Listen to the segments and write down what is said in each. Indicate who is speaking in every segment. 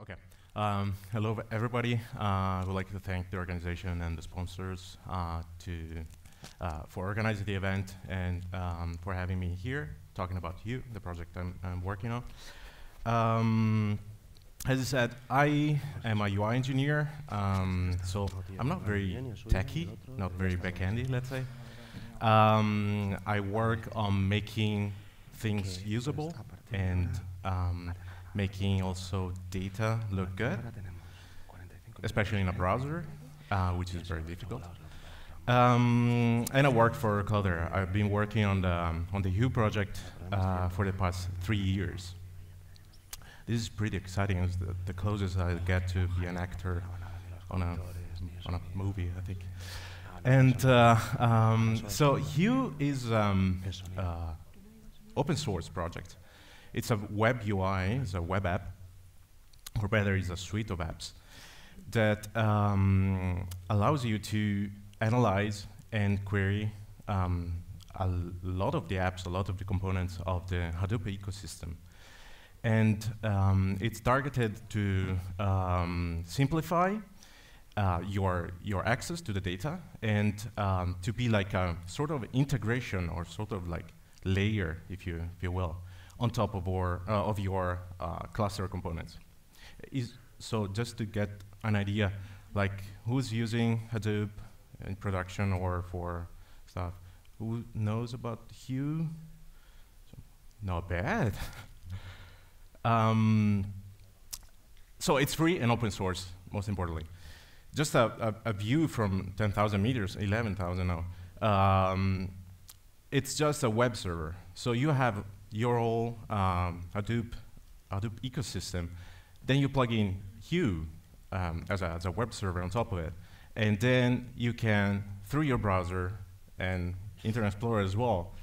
Speaker 1: Okay. Hello, everybody. I would like to thank the organization and the sponsors for organizing the event and for having me here, talking about you, the project I'm working on. As I said, I am a UI engineer, so I'm not very techy, not very backendy, let's say. I work on making things usable and making also data look good, especially in a browser, which is very difficult. And I work for Cloudera. I've been working on the Hue project for the past 3 years. This is pretty exciting. It's the closest I get to be an actor on a movie, I think. And so Hue is open source project. It's a web UI, it's a web app, or better, it's a suite of apps that allows you to analyze and query a lot of the apps, a lot of the components of the Hadoop ecosystem. And it's targeted to simplify your access to the data and to be like a sort of integration or sort of like layer, if you will, on top of your cluster components. So just to get an idea, like who's using Hadoop in production or for stuff? Who knows about Hue? Not bad. So it's free and open source, most importantly. Just a view from 10,000 meters, 11,000 now. It's just a web server. So you have your whole Hadoop ecosystem. Then you plug in Hue as a web server on top of it. And then you can, through your browser and Internet Explorer as well,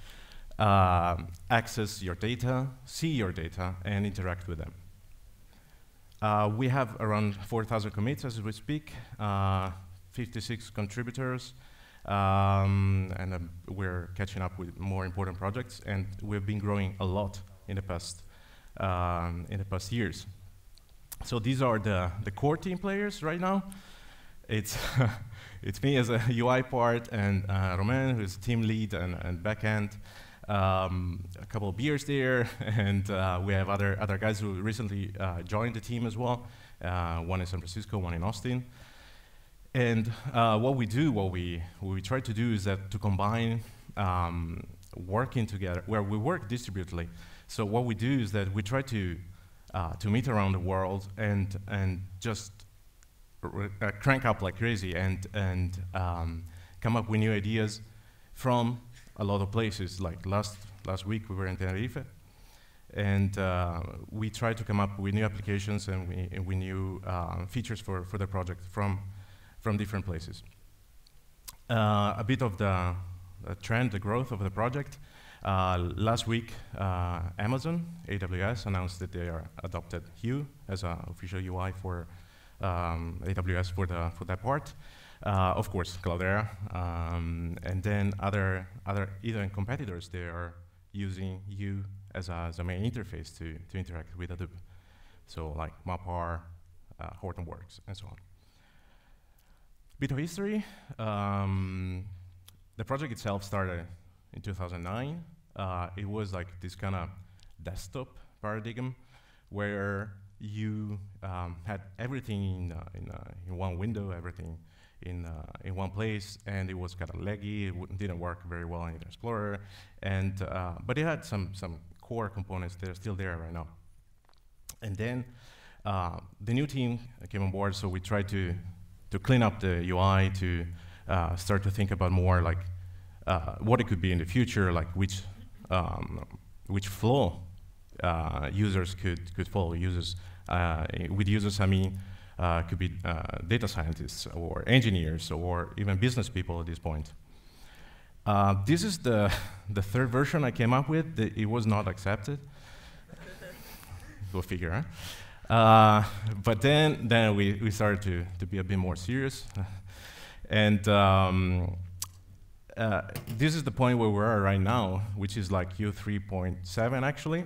Speaker 1: access your data, see your data, and interact with them. We have around 4,000 commits as we speak, 56 contributors, and we're catching up with more important projects, and we've been growing a lot in the past years. So these are the core team players right now. It's it's me as a UI part, and Romain, who's team lead and backend. A couple of beers there, and we have other guys who recently joined the team as well. One in San Francisco, one in Austin. And what we try to do is that to combine working together, where we work distributedly. So what we do is that we try to meet around the world and just crank up like crazy and come up with new ideas from a lot of places. Like last week we were in Tenerife, and we tried to come up with new applications and we new features for the project from different places. A bit of the trend, the growth of the project. Last week, Amazon, AWS, announced that they are adopted Hue as an official UI for AWS for that part. Of course, Cloudera, and then other even competitors, they are using Hue as a main interface to interact with Hadoop. So like MapR, Hortonworks, and so on. Bit of history. The project itself started in 2009. It was like this kind of desktop paradigm where you had everything in one window, everything in one place, and it was kind of laggy. It didn't work very well in Internet Explorer, and but it had some core components that are still there right now. And then the new team came on board, so we tried to clean up the UI, to start to think about more like what it could be in the future, like which flow users could follow. With users, I mean, could be data scientists or engineers or even business people at this point. This is the third version I came up with. It was not accepted. Go figure, huh? But then we started to be a bit more serious. And this is the point where we are right now, which is like Hue 3.7 actually,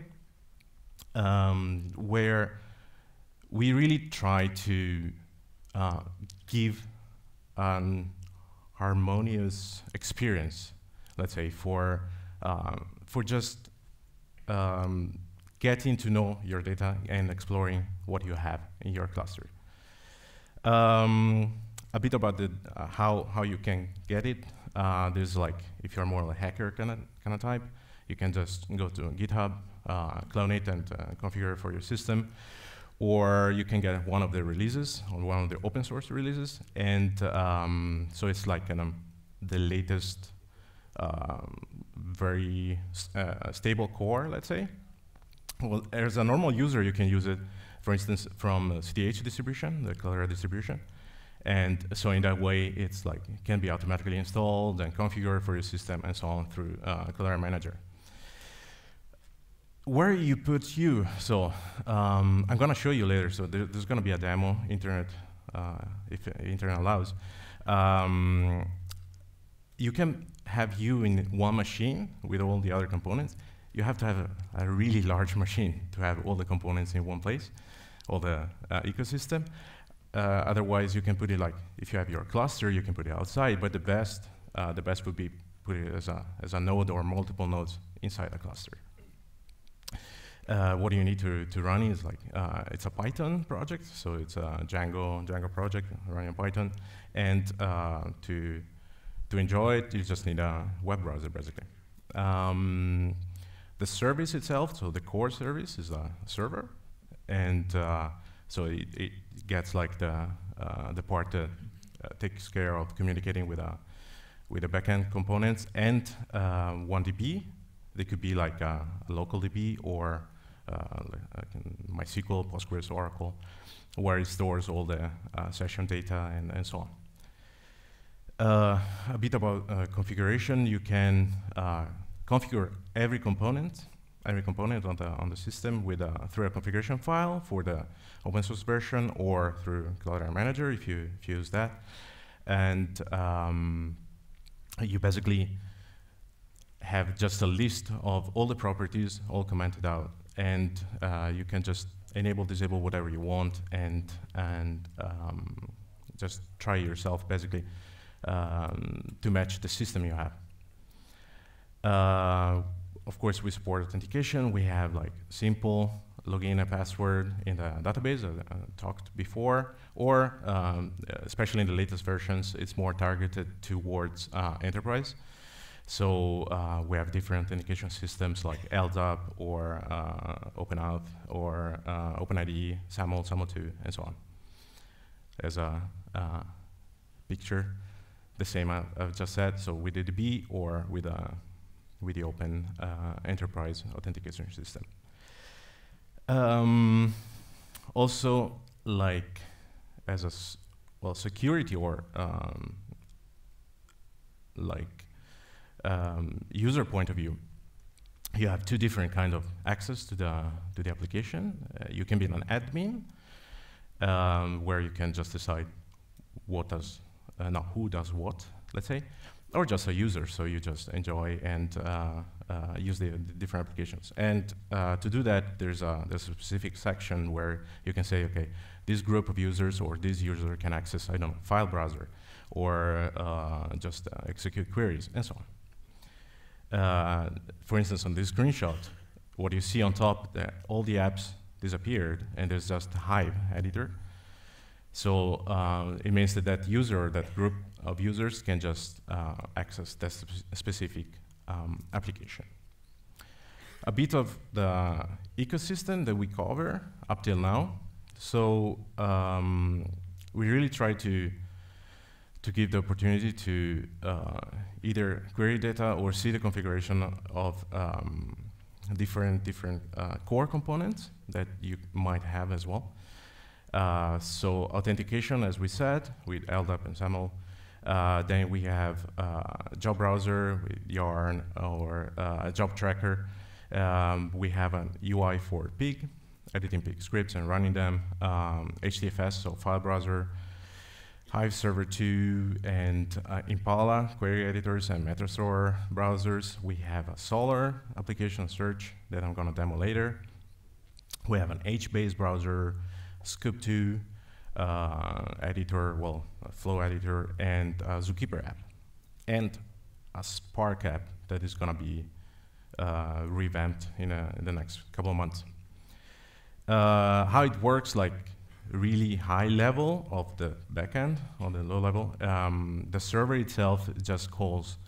Speaker 1: where we really try to give an harmonious experience, let's say, for just getting to know your data and exploring what you have in your cluster. A bit about the how you can get it. There's like, if you're more like a hacker kind of type, you can just go to GitHub, clone it, and configure it for your system. Or you can get one of the releases, or one of the open source releases. And so it's like the latest, very stable core, let's say. Well, as a normal user, you can use it, for instance, from CDH distribution, the Cloudera distribution. And so in that way, it's like, it can be automatically installed and configured for your system and so on through Cloudera Manager. Where you put you, so I'm gonna show you later, so there's gonna be a demo, internet, if internet allows. You can have you in one machine with all the other components. You have to have a really large machine to have all the components in one place, all the ecosystem. Otherwise, you can put it like, if you have your cluster, you can put it outside, but the best would be put it as a node or multiple nodes inside a cluster. What do you need to run is like, it's a Python project, so it's a Django project running on Python. And to enjoy it, you just need a web browser, basically. The service itself, so the core service is a server. And so it gets like the part that takes care of communicating with the backend components and one DB. They could be like a local DB or like MySQL, Postgres, Oracle, where it stores all the session data and so on. A bit about configuration. You can configure every component on the system with through a configuration file for the open source version or through Cloudera Manager if you use that. And you basically have just a list of all the properties all commented out, and you can just enable, disable whatever you want, and just try yourself basically to match the system you have. Of course, we support authentication. We have like simple login and password in the database I talked before, or especially in the latest versions, it's more targeted towards enterprise. So we have different authentication systems like LDAP or OpenAuth or OpenID, SAML, SAML2, and so on. As a picture, the same I've just said. So with the DB or with the open enterprise authentication system. Also, like as a security or user point of view, you have two different kind of access to the application. You can be an admin, where you can just decide what does, who does what, let's say, or just a user, so you just enjoy and use the different applications. And to do that, there's a specific section where you can say, okay, this group of users or this user can access, I don't know, file browser, or just execute queries, and so on. For instance, on this screenshot, what you see on top, all the apps disappeared, and there's just a Hive editor. So it means that that user, or that group of users, can just access that specific application. A bit of the ecosystem that we cover up till now. So we really try to give the opportunity to either query data or see the configuration of different core components that you might have as well. So authentication, as we said, with LDAP and SAML. Then we have job browser with Yarn or a job tracker. We have an UI for Pig, editing Pig scripts and running them. HDFS, so file browser. Hive Server 2 and Impala query editors and Metastore browsers. We have a Solar application search that I'm going to demo later. We have an HBASE browser, Scoop2 editor, well, a Flow editor, and a Zookeeper app, and a Spark app that is going to be revamped in the next couple of months. How it works, like really high level of the backend, on the low level, the server itself just calls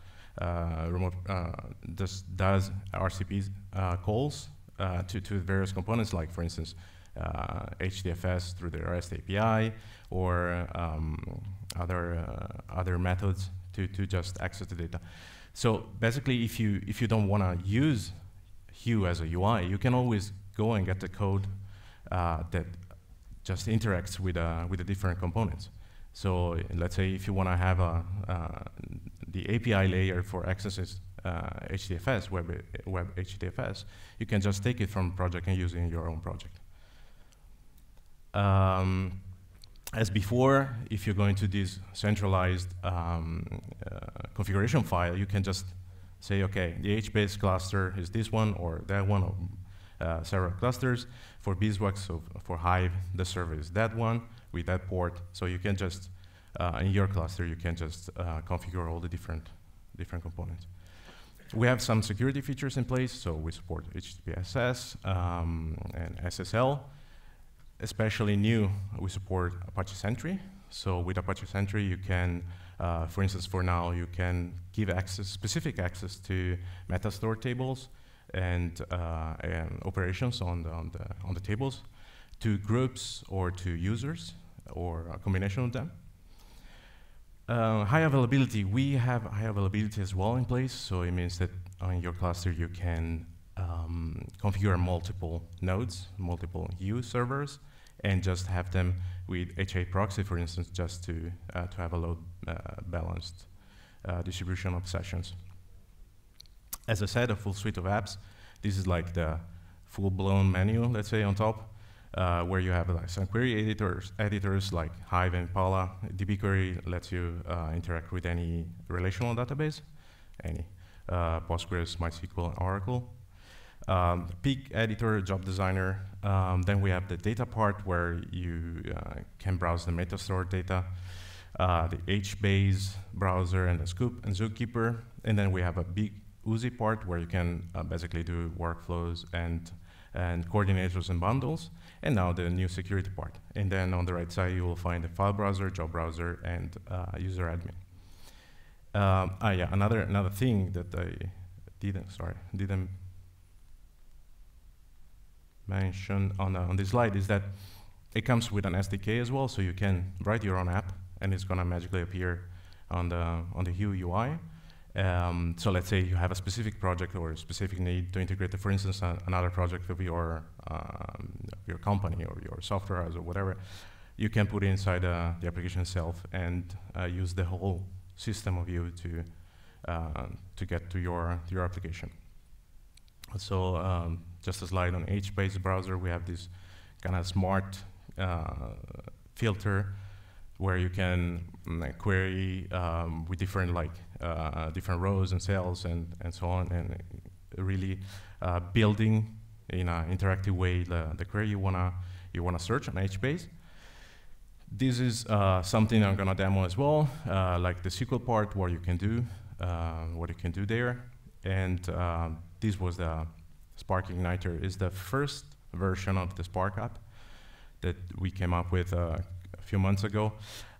Speaker 1: just does RCP calls to various components, like for instance HDFS through the REST API, or other methods to just access the data. So basically, if you don't want to use Hue as a UI, you can always go and get the code that just interacts with the different components. So let's say if you want to have the API layer for accesses HDFS, web HDFS, you can just take it from project and use it in your own project. As before, if you're going to this centralized configuration file, you can just say, okay, the HBASE cluster is this one or that one, or several clusters. For Beeswax, so for Hive, the server is that one with that port. So you can just, in your cluster, you can just configure all the different components. We have some security features in place, so we support HTTPSS and SSL. Especially new, we support Apache Sentry. So with Apache Sentry, you can, for instance, for now, you can give access, specific access to metastore tables and operations on the tables, to groups or to users, or a combination of them. High availability, we have high availability as well in place, so it means that on your cluster you can configure multiple nodes, multiple Hue servers, and just have them with HA proxy, for instance, just to have a load balanced distribution of sessions. As I said, a full suite of apps. This is like the full-blown menu, let's say, on top, where you have like some query editors like Hive and Impala. dbQuery lets you interact with any relational database, any Postgres, MySQL, Oracle. Peak editor, job designer. Then we have the data part where you can browse the metastore data, the HBASE browser, and the Scoop and Zookeeper. And then we have a big Uzi part where you can basically do workflows and coordinators and bundles. And now the new security part. And then on the right side, you will find the file browser, job browser, and user admin. Yeah, another thing that I didn't mention on this slide is that it comes with an SDK as well, so you can write your own app, and it's going to magically appear on the Hue UI. So let's say you have a specific project or a specific need to integrate, for instance, another project of your company or your software or whatever. You can put it inside the application itself and use the whole system of Hue to get to your application. So just a slide on HBASE browser, we have this kind of smart filter where you can query with different different rows and cells and so on, and really building in an interactive way the query you wanna search on HBASE. This is something I'm gonna demo as well, like the SQL part, what you can do there, and this was the Spark Igniter. Is the first version of the Spark app that we came up with a few months ago.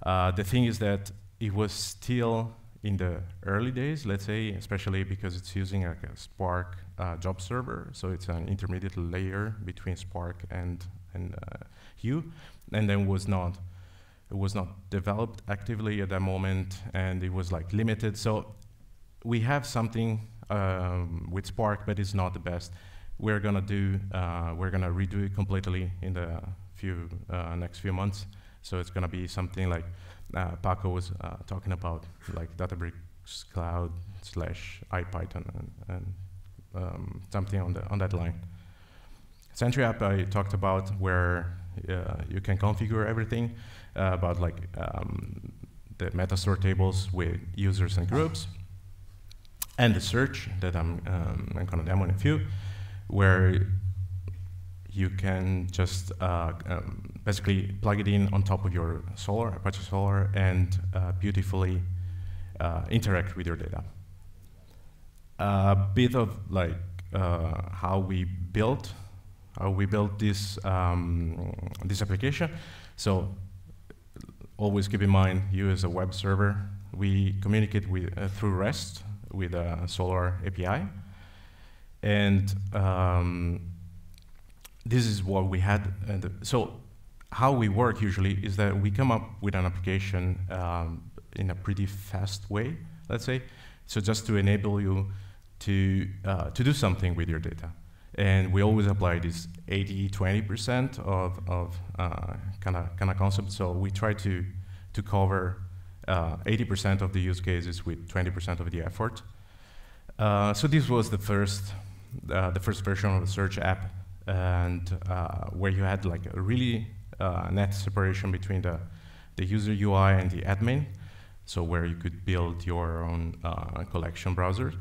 Speaker 1: The thing is that it was still in the early days, let's say, especially because it's using a Spark job server, so it's an intermediate layer between Spark and Hue, and then it was not developed actively at that moment, and it was like limited. So we have something with Spark, but it's not the best. We're gonna redo it completely in the next few months. So it's gonna be something like Paco was talking about, like Databricks Cloud / IPython and something on that line. Sentry app I talked about, where you can configure everything about like the metastore tables with users and groups, and the search that I'm going to demo in a few, where you can just basically plug it in on top of your Solar, Apache Solar, and beautifully interact with your data. A bit of like how we built this this application. So always keep in mind, you as a web server, we communicate with through REST with a Solar API, and this is what we had. So how we work usually is that we come up with an application in a pretty fast way, let's say. So just to enable you to do something with your data. And we always apply this 80-20% of kind of concept. So we try to cover 80% of the use cases with 20% of the effort. So this was the first version of the search app, and where you had like a really net separation between the user UI and the admin. So where you could build your own collection browser.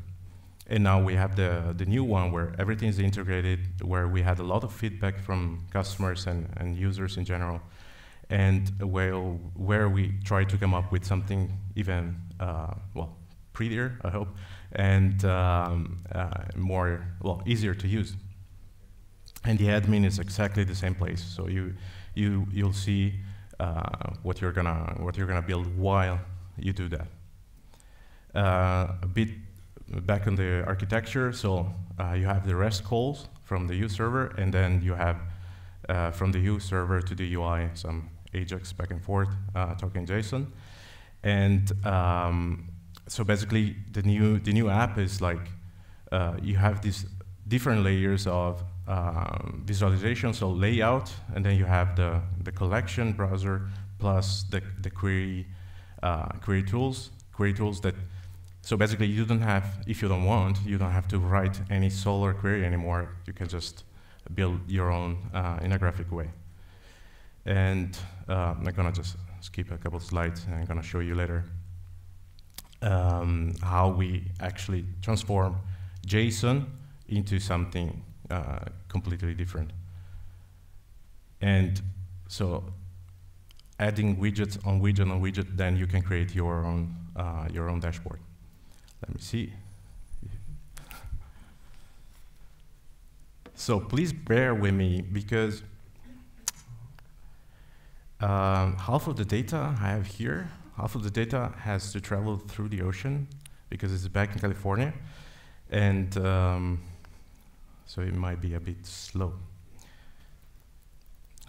Speaker 1: And now we have the new one where everything is integrated, where we had a lot of feedback from customers and users in general, and where we try to come up with something even, well, prettier, I hope, and more, well, easier to use. And the admin is exactly the same place. So you'll see what you're gonna build while you do that. A bit back on the architecture, so you have the REST calls from the U server, and then you have from the U server to the UI some AJAX back and forth talking JSON, and so basically the new app is like you have these different layers of visualization, so layout, and then you have the collection browser plus the query tools that. So basically, you don't have, if you don't want, you don't have to write any Solar query anymore. You can just build your own in a graphic way. And I'm gonna just skip a couple slides, and I'm gonna show you later how we actually transform JSON into something completely different. And so adding widgets on widget on widget, then you can create your own dashboard. Let me see. So please bear with me, because half of the data I have here, half of the data has to travel through the ocean because it's back in California, and so it might be a bit slow.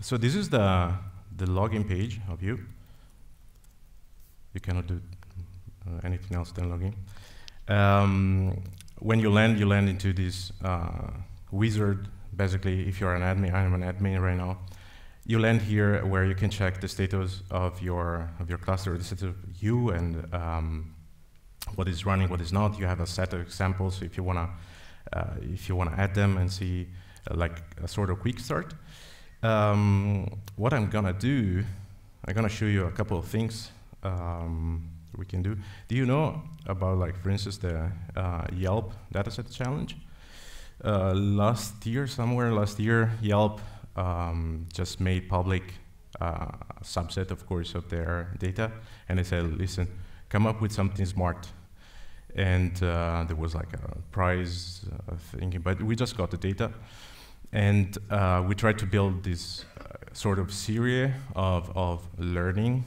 Speaker 1: So this is the login page of you. You cannot do anything else than login. When you land into this wizard. Basically, if you're an admin, I'm an admin right now. You land here where you can check the status of your cluster, the status of you, and what is running, what is not. You have a set of examples if you wanna add them and see like a sort of quick start. What I'm gonna do, I'm gonna show you a couple of things we can do. Do you know about, like, for instance, the Yelp dataset challenge? Last year, Yelp just made public a subset, of course, of their data, and they said, listen, come up with something smart. And there was like a prize thinking, but we just got the data, and we tried to build this sort of series of learning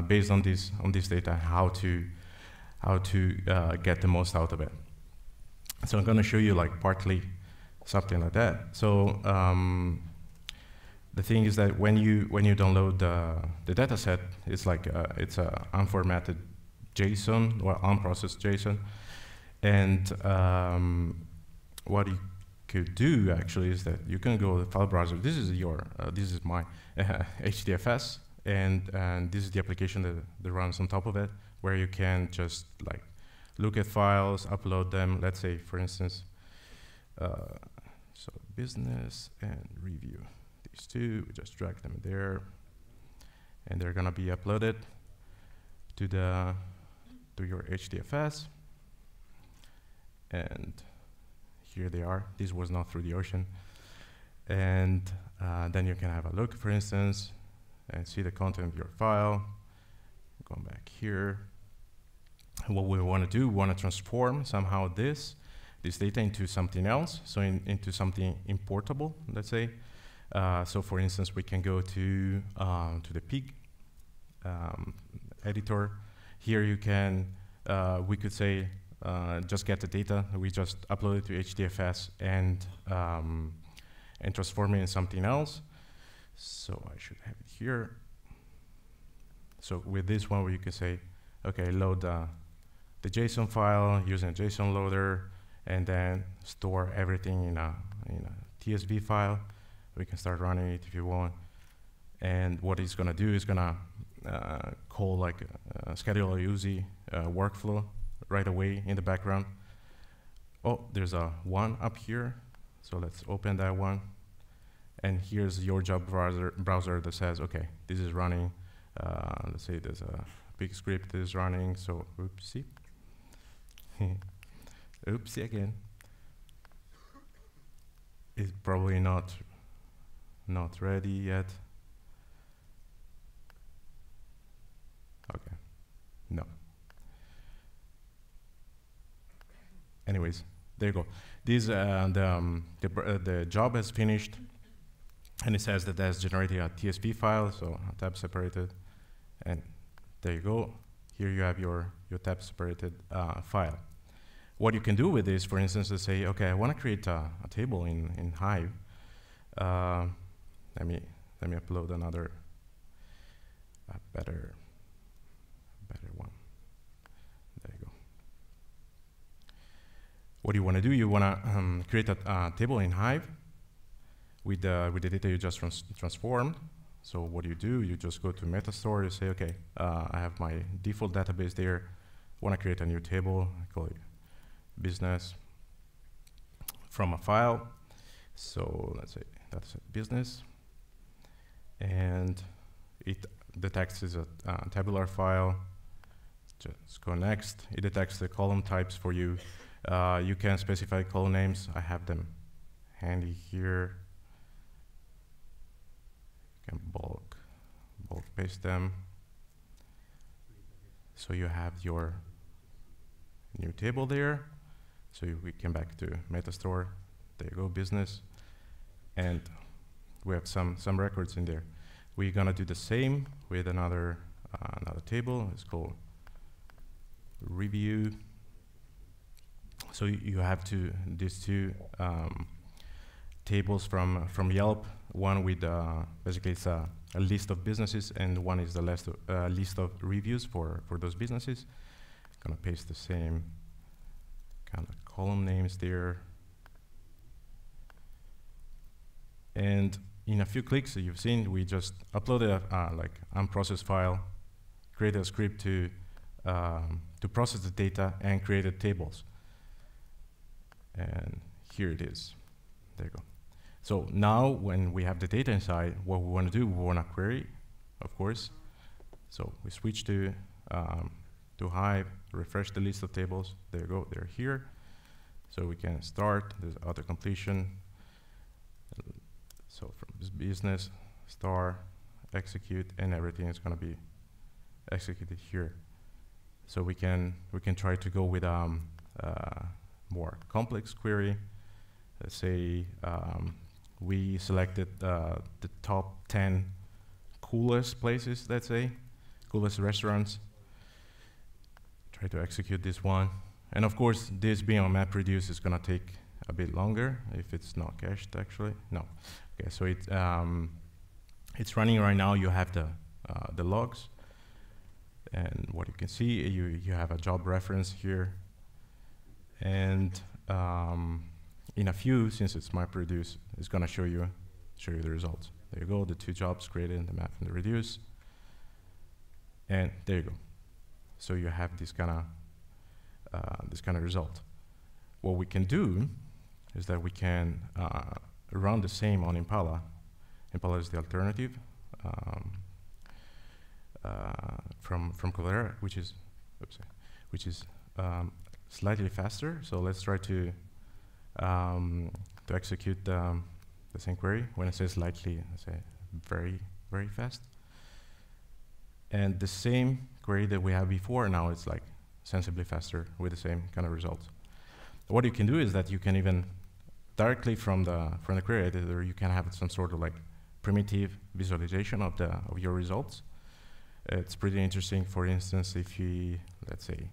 Speaker 1: based on this data, how to get the most out of it. So I'm going to show you like partly something like that. So the thing is that when you download the data set, it's like it's a unformatted JSON or unprocessed JSON, and what you could do actually is that you can go to the file browser. This is my HDFS, and this is the application that runs on top of it, where you can just like look at files, upload them. Let's say, for instance, so business and review. These two, we just drag them there, and they're gonna be uploaded to your HDFS. And here they are. This was not through the ocean. And then you can have a look, for instance, and see the content of your file. Going back here. What we want to do, we want to transform somehow this data into something else, so into something importable, let's say. So for instance, we can go to the pig editor. Here you can, we could say, just get the data. We just upload it to HDFS and transform it in something else. So I should have it here. So with this one, where you can say, okay, load the JSON file using a JSON loader, and then store everything in a TSV file. We can start running it if you want. And what it's going to do is going to call like a scheduler UZ workflow right away in the background. Oh, there's a one up here. So let's open that one. And here's your job browser that says, okay, this is running. Let's say there's a big script that is running. So oopsie. Oopsie again. It's probably not ready yet. Okay, no. Anyways, there you go. This the job has finished, and it says that that's generating a TSP file, so a tab separated, and there you go. Here you have your tab separated file. What you can do with this, for instance, is say, okay, I want to create a table in Hive. Let me upload another better one. There you go. What do you want to do? You want to create a table in Hive with the data you just transformed. So what do? You just go to Metastore. You say, okay, I have my default database there. Want to create a new table? I call it business from a file. So let's say that's a business, and it detects is a tabular file. Just go next. It detects the column types for you. You can specify column names. I have them handy here. You can bulk paste them. So you have your new table there. So we came back to Metastore. There you go, business. And we have some records in there. We're gonna do the same with another table. It's called review. So you have these two tables from Yelp. One with basically it's a list of businesses, and one is the list of reviews for those businesses. Gonna paste the same kind of column names there. And in a few clicks that you've seen, we just uploaded a like unprocessed file, created a script to process the data, and created tables. And here it is. There you go. So now when we have the data inside, what we want to do, we want to query, of course. So we switch to Hive, refresh the list of tables. There you go, they're here. So we can start, there's auto completion. So from this business, star, execute, and everything is going to be executed here. So we can try to go with more complex query. Let's say we selected the top 10 coolest places, let's say, coolest restaurants. Try to execute this one. And of course, this being on MapReduce is going to take a bit longer if it's not cached, actually. No. Okay, so it's running right now. You have the logs. And what you can see, you have a job reference here. And in a few, since it's MapReduce, it's going to show you the results. There you go, the two jobs created in the map and the reduce. And there you go. So you have this kind of result. What we can do is that we can run the same on Impala. Impala is the alternative from Cloudera, which is slightly faster. So let's try to execute the the same query. When I say slightly, I say very, very fast. And the same query that we had before, now it's like sensibly faster with the same kind of results. What you can do is that you can even directly from the query editor, you can have some sort of like primitive visualization of your results. It's pretty interesting. For instance, if you let's say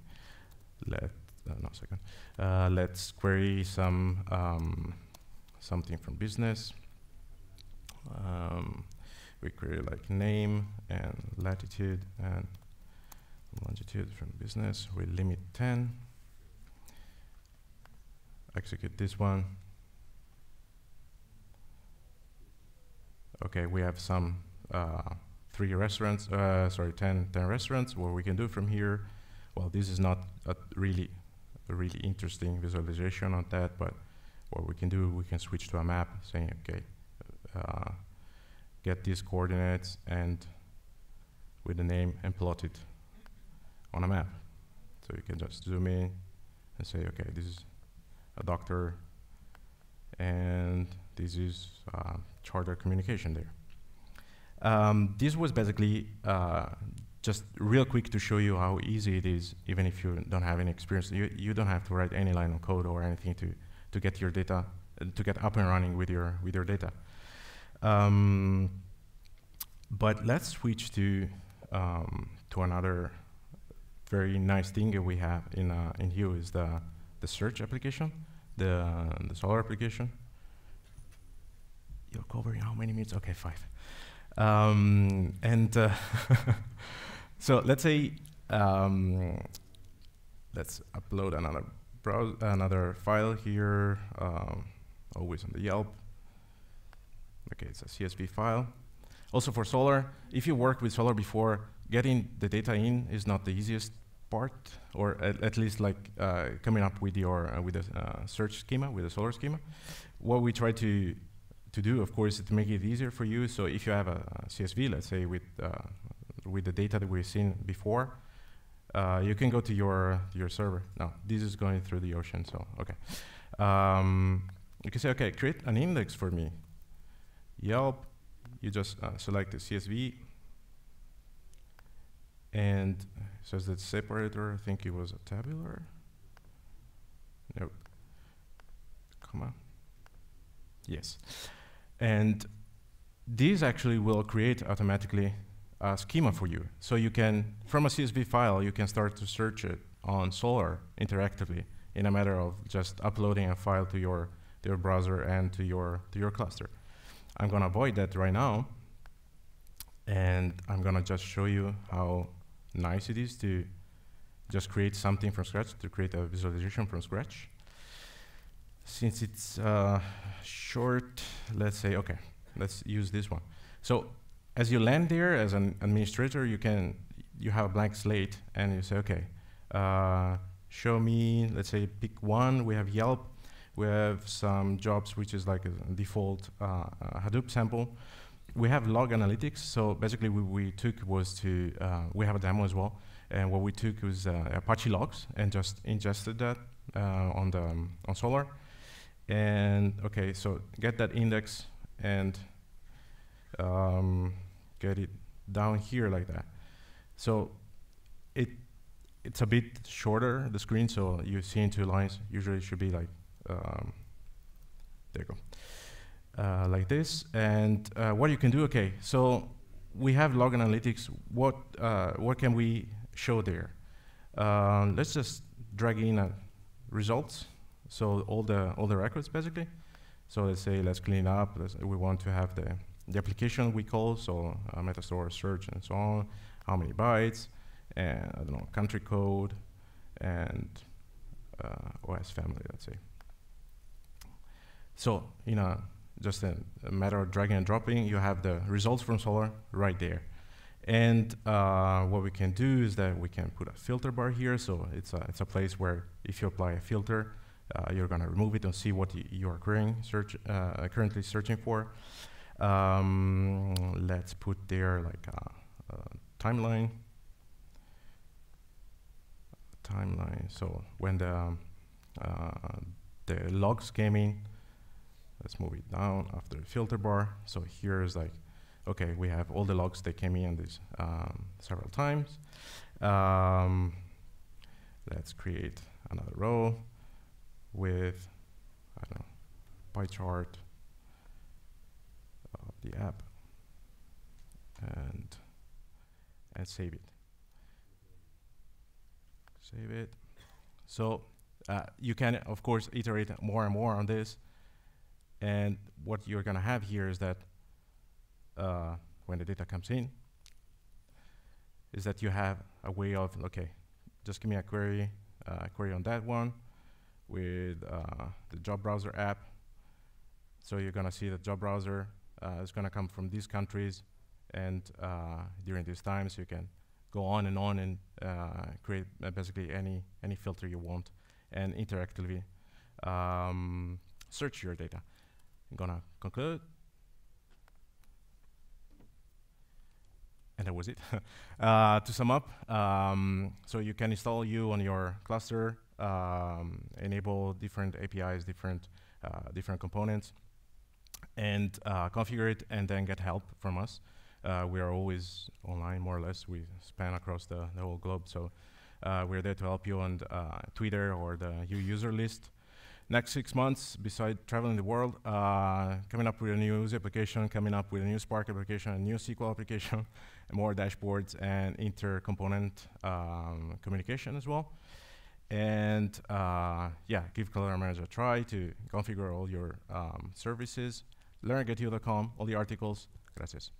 Speaker 1: let's query some something from business. We query like name and latitude and longitude from business. We limit 10. Execute this one. Okay, we have some 10 restaurants. What we can do from here, well, this is not a really interesting visualization on that, but what we can do, we can switch to a map saying, okay, get these coordinates and with the name and plot it on a map. So you can just zoom in and say, okay, this is a doctor and this is charter communication there. This was basically just real quick to show you how easy it is, even if you don't have any experience. You don't have to write any line of code or anything to get your data, to get up and running with your data. But let's switch to another very nice thing that we have in here is the search application, the Solar application. You're covering how many minutes? Okay, 5. So let's say let's upload another file here, always on the Yelp. Okay, it's a CSV file. Also for Solar, if you worked with Solar before, getting the data in is not the easiest part, or at least like coming up with your with a search schema, with a Solar schema. What we try to do, of course, is to make it easier for you. So if you have a CSV, let's say with the data that we've seen before, you can go to your server. No, this is going through the ocean, so okay. You can say, okay, create an index for me. Yelp, you just select the CSV, and it says that separator, I think it was a tabular. Nope. Comma. Yes. And these actually will create automatically a schema for you. So you can, from a CSV file, you can start to search it on Solar interactively in a matter of just uploading a file to your browser and to your cluster. I'm gonna avoid that right now, and I'm gonna just show you how nice it is to just create something from scratch, to create a visualization from scratch. Since it's short, let's say, okay, let's use this one. So as you land there as an administrator, you have a blank slate, and you say, okay, show me, let's say, pick one. We have Yelp. We have some jobs, which is like a default Hadoop sample. We have log analytics. So basically, what we took was to, we have a demo as well. And what we took was Apache logs and just ingested that on Solar. And okay, so get that index and get it down here like that. So it's a bit shorter, the screen, so you see in 2 lines. Usually it should be like, there you go, like this. And what you can do, okay, so we have log analytics. What can we show there? Let's just drag in results. So all the records basically. So let's say let's clean up. We want to have the application we call, so Metastore search and so on. How many bytes, and I don't know, country code, and OS family, let's say. So just a matter of dragging and dropping, you have the results from Solar right there. And what we can do is that we can put a filter bar here. So it's a place where if you apply a filter, you're going to remove it and see what you are currently searching for. Let's put there like a timeline. So when the logs came in, Let's move it down after the filter bar. So here's like, okay, we have all the logs that came in this several times. Let's create another row with, I don't know, pie chart of the app and save it. Save it. So you can, of course, iterate more and more on this. And what you're going to have here is that when the data comes in, is that you have a way of, okay, just give me a query on that one with the job browser app. So you're going to see the job browser is going to come from these countries, and during these times you can go on and create basically any filter you want and interactively search your data. I'm gonna conclude. And that was it. To sum up, so you can install U on your cluster, enable different APIs, different components, and configure it, and then get help from us. We are always online, more or less. We span across the whole globe, so we're there to help you on Twitter or the U user list. Next 6 months, besides traveling the world, coming up with a new Uzi application, coming up with a new Spark application, a new SQL application, and more dashboards and inter-component communication as well. And yeah, give Cloudera Manager a try to configure all your services. Learn@getu.com, all the articles. Gracias.